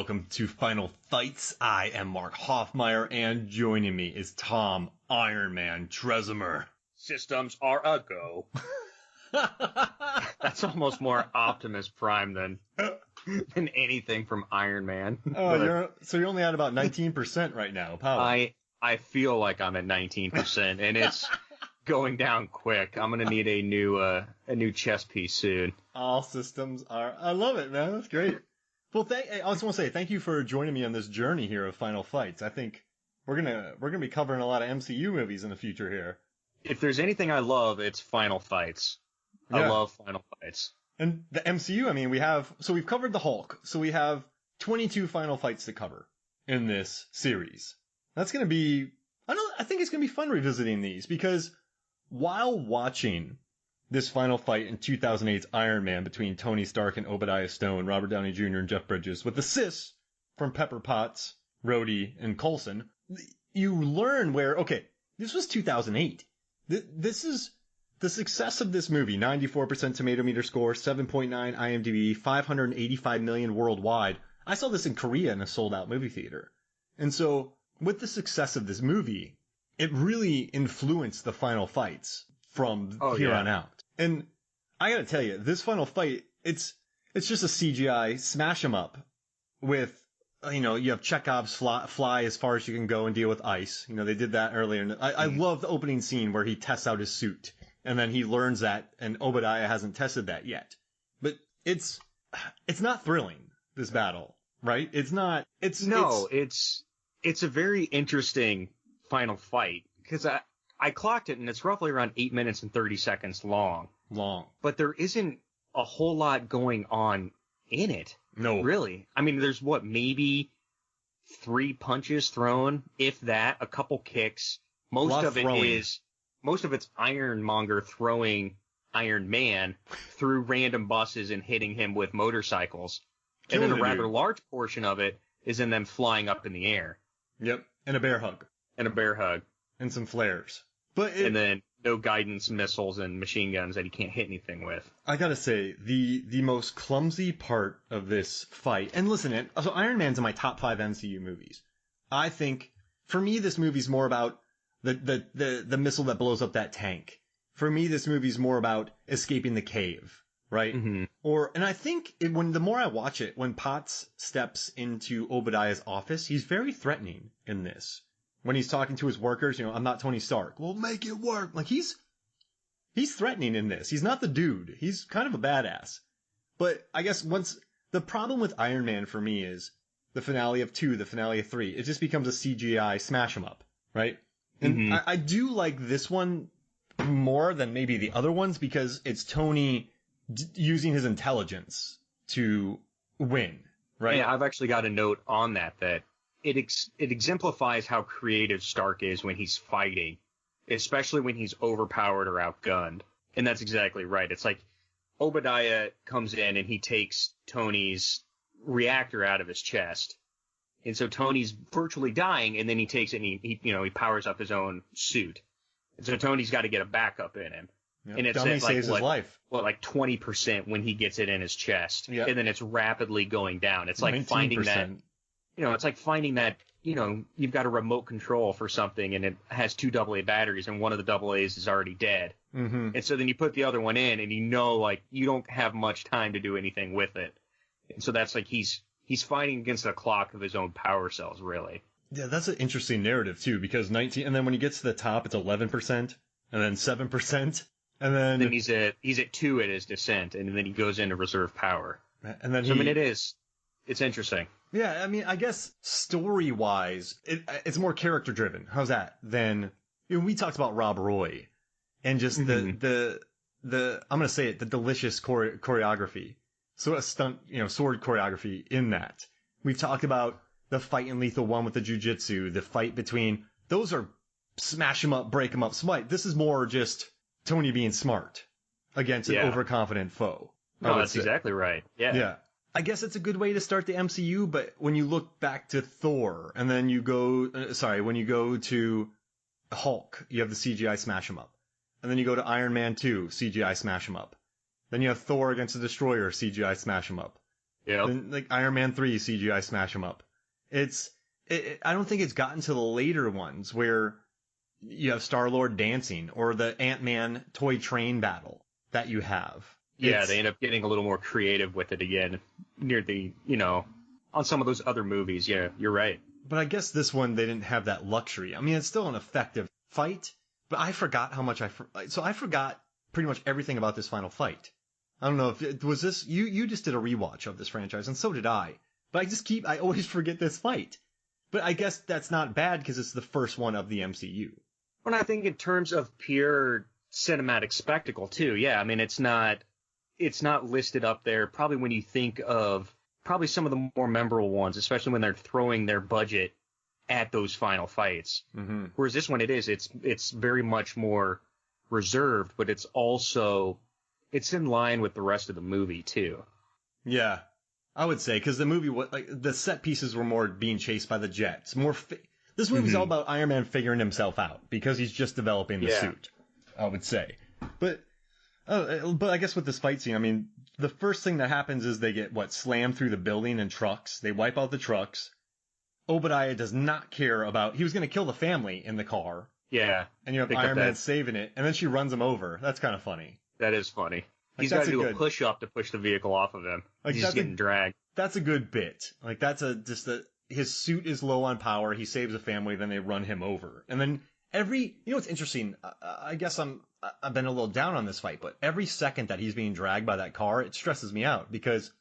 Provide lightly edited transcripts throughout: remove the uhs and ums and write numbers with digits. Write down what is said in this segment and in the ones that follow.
welcome to Final Fights. I am Mark Hoffmeyer, and joining me is Tom Iron Man Tresimer. Systems are a go. That's almost more Optimus Prime than anything from Iron Man. Oh, you're only at about 19% right now, power. I feel like I'm at 19%, and it's going down quick. I'm gonna need a new chess piece soon. All systems are. I love it, man. That's great. Well, I also want to say thank you for joining me on this journey here of Final Fights. I think we're gonna be covering a lot of MCU movies in the future here. If there's anything I love, it's Final Fights. Yeah. I love Final Fights. And the MCU, I mean, we've covered the Hulk, so we have 22 Final Fights to cover in this series. That's gonna be, I think it's gonna be fun revisiting these, because while watching this final fight in 2008's Iron Man between Tony Stark and Obadiah Stone, Robert Downey Jr. and Jeff Bridges, with assists from Pepper Potts, Rhodey, and Coulson, you learn okay, this was 2008. This is the success of this movie, 94% tomato meter score, 7.9 IMDb, 585 million worldwide. I saw this in Korea in a sold-out movie theater. And so, with the success of this movie, it really influenced the final fights from here on out. And I gotta tell you, this final fight, it's just a CGI smash 'em up with, you have Chekhov's fly as far as you can go and deal with ice. They did that earlier. And I love the opening scene where he tests out his suit. And then he learns that, and Obadiah hasn't tested that yet. But it's not thrilling, this battle, right? It's not. It's a very interesting final fight, because I clocked it, and it's roughly around 8 minutes and 30 seconds long. But there isn't a whole lot going on in it. No. Really. I mean, there's maybe 3 punches thrown, if that, a couple kicks. Most of it's Iron Monger throwing Iron Man through random buses and hitting him with motorcycles. And then a rather large portion of it is in them flying up in the air. Yep. And a bear hug. And some flares. And then no guidance missiles and machine guns that he can't hit anything with. I gotta say, the most clumsy part of this fight, and listen, so Iron Man's in my top 5 MCU movies. I think, for me, this movie's more about the missile that blows up that tank. For me, this movie's more about escaping the cave, right? Mm-hmm. And I think the more I watch it, when Potts steps into Obadiah's office, he's very threatening in this. When he's talking to his workers, I'm not Tony Stark. We'll make it work. Like, he's threatening in this. He's not the dude. He's kind of a badass. But I guess the problem with Iron Man for me is the finale of 2, the finale of 3. It just becomes a CGI smash 'em up, right? And I do like this one more than maybe the other ones, because it's Tony using his intelligence to win, right? Yeah, I've actually got a note on that it exemplifies how creative Stark is when he's fighting, especially when he's overpowered or outgunned. And that's exactly right. It's like Obadiah comes in and he takes Tony's reactor out of his chest. And so Tony's virtually dying, and then he takes it and he powers up his own suit. And so Tony's got to get a backup in him. Yep. And it's Dummy saves his life. Like 20% when he gets it in his chest. Yep. And then it's rapidly going down. It's like 19%. finding that, it's like finding that, you've got a remote control for something and it has 2 AA batteries and one of the AA's is already dead. Mm-hmm. And so then you put the other one in and you don't have much time to do anything with it. And so that's like he's fighting against a clock of his own power cells, really. Yeah, that's an interesting narrative too, because 19, and then when he gets to the top, it's 11%, and then 7%, and then he's at 2 at his descent, and then he goes into reserve power. And then it's interesting. Yeah, I mean, I guess story-wise, it's more character-driven. How's that? Than we talked about Rob Roy, and just the I'm gonna say it, the delicious choreography. So a stunt, sword choreography in that. We've talked about the fight in Lethal 1 with the jujitsu, the fight between, those are smash 'em up, break 'em up, smite. This is more just Tony being smart against an overconfident foe. No, that's exactly right. Yeah. Yeah. I guess it's a good way to start the MCU, but when you look back to Thor, and then you go, when you go to Hulk, you have the CGI smash 'em up. And then you go to Iron Man 2, CGI smash 'em up. Then you have Thor against the Destroyer, CGI smash 'em up. Yeah. Then, like Iron Man 3 CGI smash 'em up. I don't think it's gotten to the later ones where you have Star-Lord dancing or the Ant-Man toy train battle that you have. Yeah, they end up getting a little more creative with it again near the, on some of those other movies. Yeah, you're right. But I guess this one, they didn't have that luxury. I mean, it's still an effective fight, but I forgot how much so I forgot pretty much everything about this final fight. I don't know if it was this, you just did a rewatch of this franchise, and so did I. But I always forget this fight. But I guess that's not bad because it's the first one of the MCU. Well, I think in terms of pure cinematic spectacle too, yeah. I mean, it's not listed up there. Probably when you think of probably some of the more memorable ones, especially when they're throwing their budget at those final fights. Mm-hmm. Whereas this one, it's very much more reserved, but it's in line with the rest of the movie too. Yeah, I would say because the movie the set pieces were more being chased by the jets. This movie's all about Iron Man figuring himself out because he's just developing the suit. I would say, but I guess with this fight scene, I mean, the first thing that happens is they get slammed through the building in trucks. They wipe out the trucks. Obadiah does not care about. He was going to kill the family in the car. Yeah, and you have Iron Man saving it, and then she runs him over. That's kind of funny. That is funny. He's got to do a push-up to push the vehicle off of him. He's just getting dragged. That's a good bit. His suit is low on power. He saves a family, then they run him over. And then what's interesting? I guess I've been a little down on this fight, but every second that he's being dragged by that car, it stresses me out because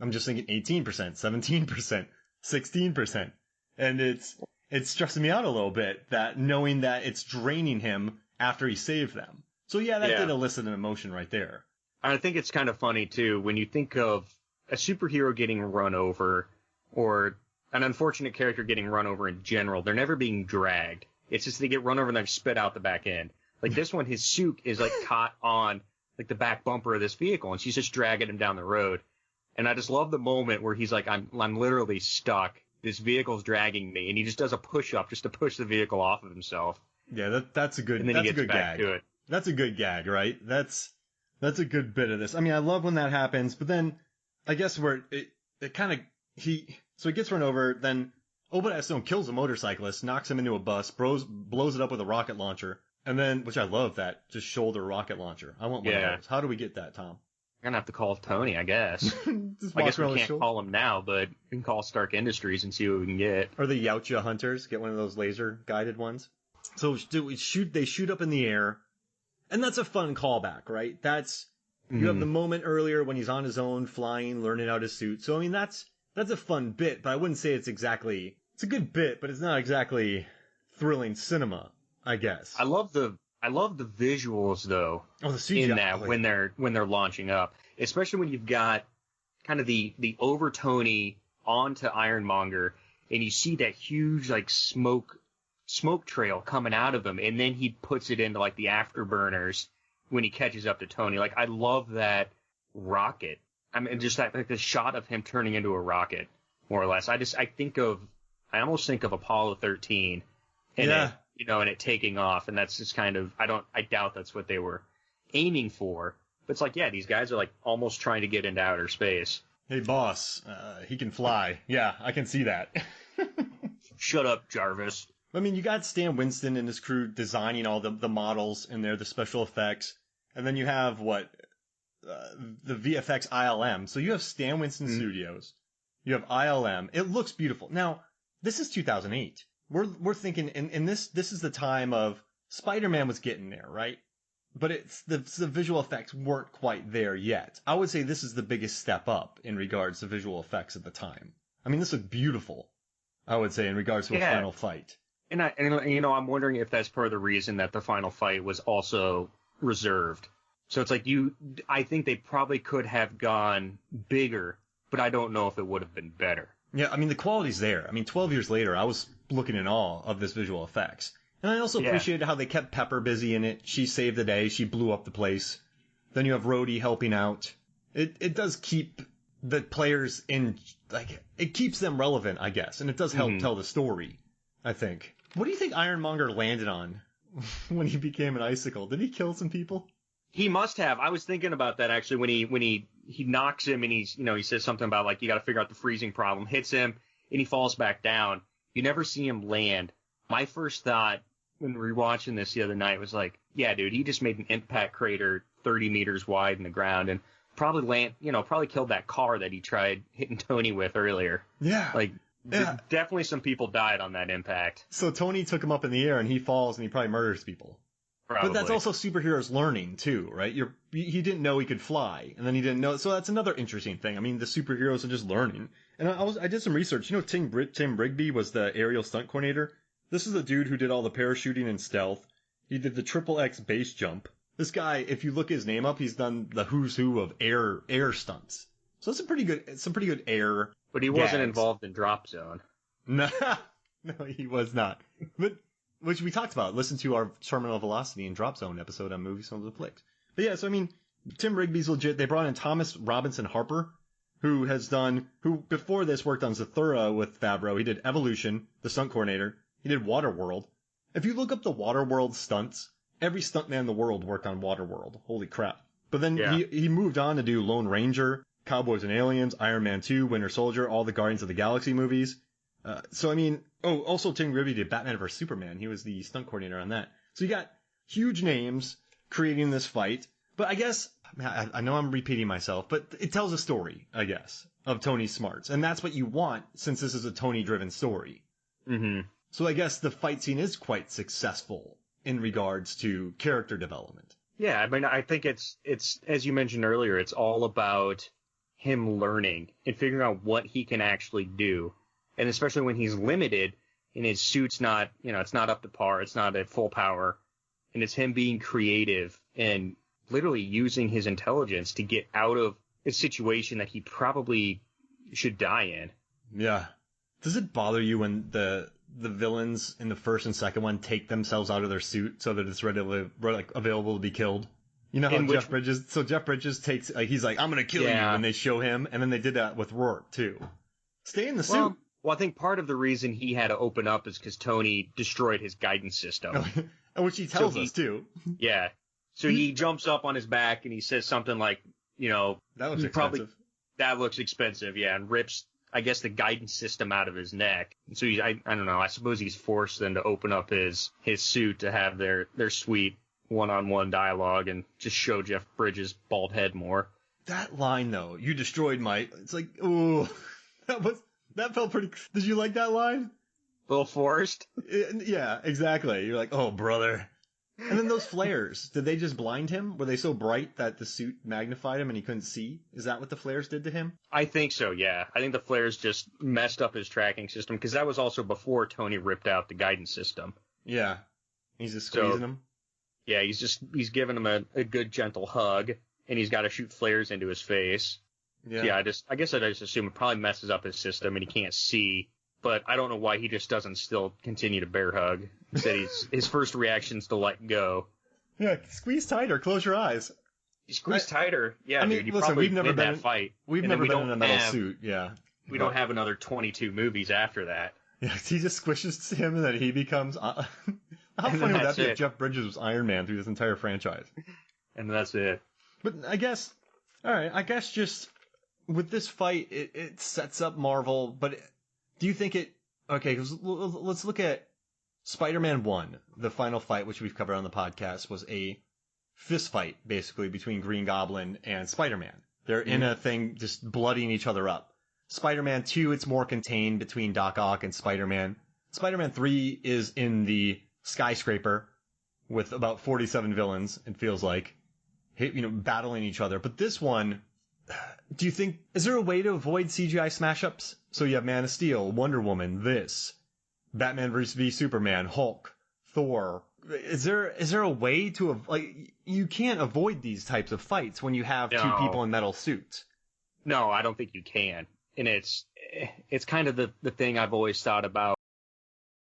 I'm just thinking 18%, 17%, 16%. And it's stressing me out a little bit that knowing that it's draining him after he saved them. So yeah, that did elicit an emotion right there. I think it's kind of funny too when you think of a superhero getting run over or an unfortunate character getting run over in general. They're never being dragged. It's just they get run over and they're spit out the back end. Like this one, his suit is caught on the back bumper of this vehicle, and she's just dragging him down the road. And I just love the moment where he's like, I'm literally stuck. This vehicle's dragging me, and he just does a push-up just to push the vehicle off of himself. Yeah, that's a good. And then that's he gets a good back gag. to it. That's a good gag, right? That's a good bit of this. I mean, I love when that happens, but then I guess where it kind of he gets run over, then Obadiah Stone kills a motorcyclist, knocks him into a bus, blows it up with a rocket launcher, and then which I love that just shoulder rocket launcher. I want one of those. How do we get that, Tom? We're gonna have to call Tony, I guess. I guess we can't call him now, but we can call Stark Industries and see what we can get. Or the Yautja Hunters, get one of those laser guided ones. So they shoot up in the air, and that's a fun callback, right? You have the moment earlier when he's on his own, flying, learning out his suit. So I mean that's a fun bit, but I wouldn't say it's a good bit, but it's not exactly thrilling cinema, I guess. I love the visuals though. Oh, the CGI in that when they're launching up, especially when you've got kind of the overtony onto Ironmonger, and you see that huge smoke trail coming out of him, and then he puts it into the afterburners when he catches up to Tony. I love that rocket. I mean, just that the shot of him turning into a rocket, more or less. I almost think of Apollo 13, and it taking off, and that's just kind of I doubt that's what they were aiming for. But it's these guys are almost trying to get into outer space. Hey boss, he can fly. Yeah, I can see that. Shut up, Jarvis. I mean, you got Stan Winston and his crew designing all the models in there, the special effects, and then you have the VFX ILM. So you have Stan Winston Studios, you have ILM. It looks beautiful. Now, this is 2008. We're thinking, in this is the time of Spider-Man was getting there, right? But it's the visual effects weren't quite there yet. I would say this is the biggest step up in regards to visual effects at the time. I mean, this looked beautiful, I would say, in regards to a final fight. And I'm wondering if that's part of the reason that the final fight was also reserved. So it's I think they probably could have gone bigger, but I don't know if it would have been better. Yeah, I mean, the quality's there. I mean, 12 years later, I was looking in awe of this visual effects. And I also appreciated how they kept Pepper busy in it. She saved the day. She blew up the place. Then you have Rhodey helping out. It does keep the players in, it keeps them relevant, I guess. And it does help tell the story, I think. What do you think Ironmonger landed on when he became an icicle? Did he kill some people? He must have. I was thinking about that actually when he knocks him and he's, he says something about like, you got to figure out the freezing problem, hits him and he falls back down. You never see him land. My first thought when we were watching this the other night was like, yeah, dude, he just made an impact crater 30 meters wide in the ground and probably probably killed that car that he tried hitting Tony with earlier. Yeah. Like, definitely some people died on that impact. So Tony took him up in the air and he falls and he probably murders people. Probably. But that's also superheroes learning too, right? He didn't know he could fly, and then he didn't know. So that's another interesting thing. I mean, the superheroes are just learning. And I did some research. You know, Tim Brigby was the aerial stunt coordinator. This is the dude who did all the parachuting and stealth. He did the XXX base jump. This guy, if you look his name up, he's done the who's who of air stunts. So that's some pretty good air. But he wasn't involved in Drop Zone. No, no, he was not. But which we talked about. Listen to our Terminal Velocity and Drop Zone episode on Movies, Films, and Flicks. But yeah, so I mean, Tim Rigby's legit. They brought in Thomas Robinson Harper, who before this worked on Zathura with Favreau. He did Evolution, the stunt coordinator. He did Waterworld. If you look up the Waterworld stunts, every stuntman in the world worked on Waterworld. Holy crap. But then he moved on to do Lone Ranger, Cowboys and Aliens, Iron Man 2, Winter Soldier, all the Guardians of the Galaxy movies. So I mean, also Tim Rigby did Batman vs Superman. He was the stunt coordinator on that. So you got huge names creating this fight. But I guess, I know I'm repeating myself, but it tells a story, I guess, of Tony's smarts. And that's what you want, since this is a Tony-driven story. Mm-hmm. So I guess the fight scene is quite successful in regards to character development. Yeah, I mean, I think it's as you mentioned earlier, it's all about him learning and figuring out what he can actually do. And especially when he's limited and his suit's not, it's not up to par, it's not at full power, and it's him being creative and literally using his intelligence to get out of a situation that he probably should die in. Yeah. Does it bother you when the villains in the first and second one take themselves out of their suit so that it's available to be killed? You know how Jeff Bridges takes, he's like, I'm going to kill you, and they show him, and then they did that with Rourke, too. Stay in the suit. Well, I think part of the reason he had to open up is because Tony destroyed his guidance system. Which he tells us, too. Yeah. So he jumps up on his back and he says something like, that looks expensive. That looks expensive, yeah, and rips, I guess, the guidance system out of his neck. And so I don't know, I suppose he's forced then to open up his suit to have their sweet one-on-one dialogue and just show Jeff Bridges' bald head more. That line, though, you destroyed my... It's like, ooh, that felt pretty... Did you like that line? A little forced? Yeah, exactly. You're like, oh, brother. And then those flares, did they just blind him? Were they so bright that the suit magnified him and he couldn't see? Is that what the flares did to him? I think so, yeah. I think the flares just messed up his tracking system, because that was also before Tony ripped out the guidance system. Yeah. He's just squeezing him? Yeah, he's giving him a good gentle hug, and he's got to shoot flares into his face. Yeah. So yeah, I guess I just assume it probably messes up his system and he can't see. But I don't know why he just doesn't still continue to bear hug. Instead, his first reaction is to let go. Yeah, squeeze tighter, close your eyes. You squeeze tighter, yeah. I mean, dude, you listen, probably we've never win been that fight. We've never been in a metal suit, yeah. We don't have another 22 movies after that. Yeah, he just squishes him and then he becomes. How funny would that be if Jeff Bridges was Iron Man through this entire franchise? And that's it. But I guess, all right, just with this fight, it sets up Marvel. But do you think it? Okay, let's look at Spider-Man 1, the final fight, which we've covered on the podcast, was a fist fight, basically, between Green Goblin and Spider-Man. They're in a thing just bloodying each other up. Spider-Man 2, it's more contained between Doc Ock and Spider-Man. Spider-Man 3 is in the skyscraper with about 47 villains, it feels like, battling each other. But this one, do you think, is there a way to avoid CGI smash-ups? So you have Man of Steel, Wonder Woman, Batman v Superman, Hulk, Thor. Is there a way to, you can't avoid these types of fights when you have two people in metal suits. No, I don't think you can. And it's kind of the thing I've always thought about